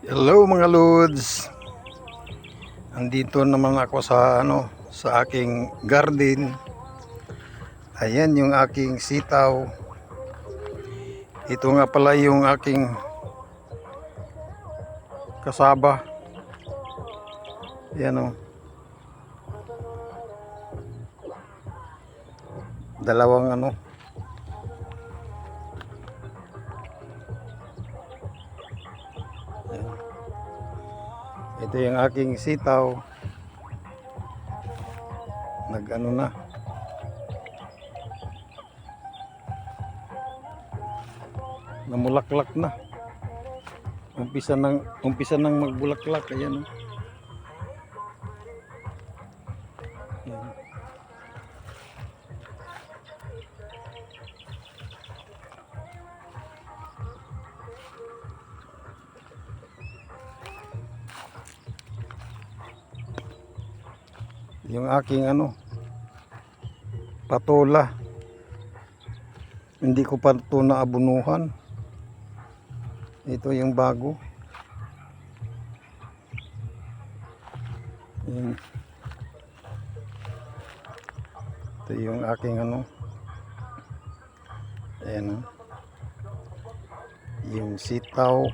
Hello mga lods. Andito naman ako sa aking garden. Ayan yung aking sitaw. Ito nga pala yung aking kasaba. Ayan o. Dalawang Ayan. Ito yung aking sitaw. Na. Namulaklak na. Umpisa nang magbulaklak. Ayan o. Ayan. Yung aking patola, hindi ko pa ito naabunuhan. Ito yung bago. Ayan. Ito yung aking ayan, yung sitaw.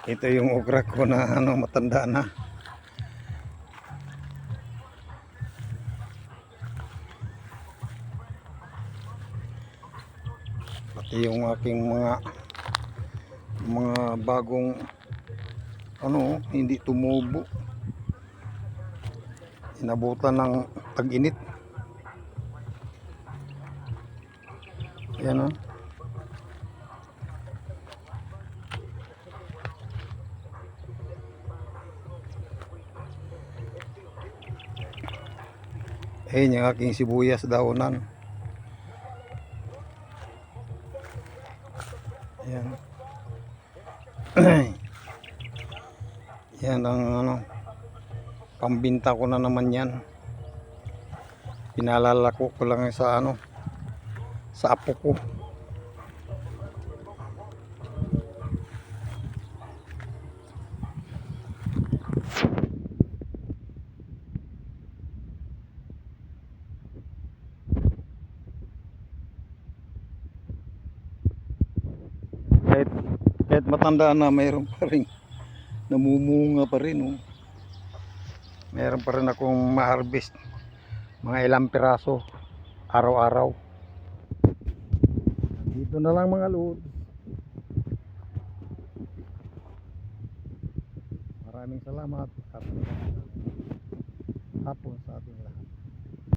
Ito yung okra ko na matanda na. Pati yung aking mga bagong hindi tumubo. Inabutan ng tag-init. Ayan o. Ayan yung aking sibuyas daunan. Ayan. Yan ang pambinta ko na naman yan. Pinalalako ko lang sa sa apo ko. Kahit matanda na, mayroon pa rin namumunga pa rin mayroon pa rin akong ma-harvest mga ilang piraso araw-araw. Dito na lang mga lods. Maraming salamat at hapon sa ating lahat.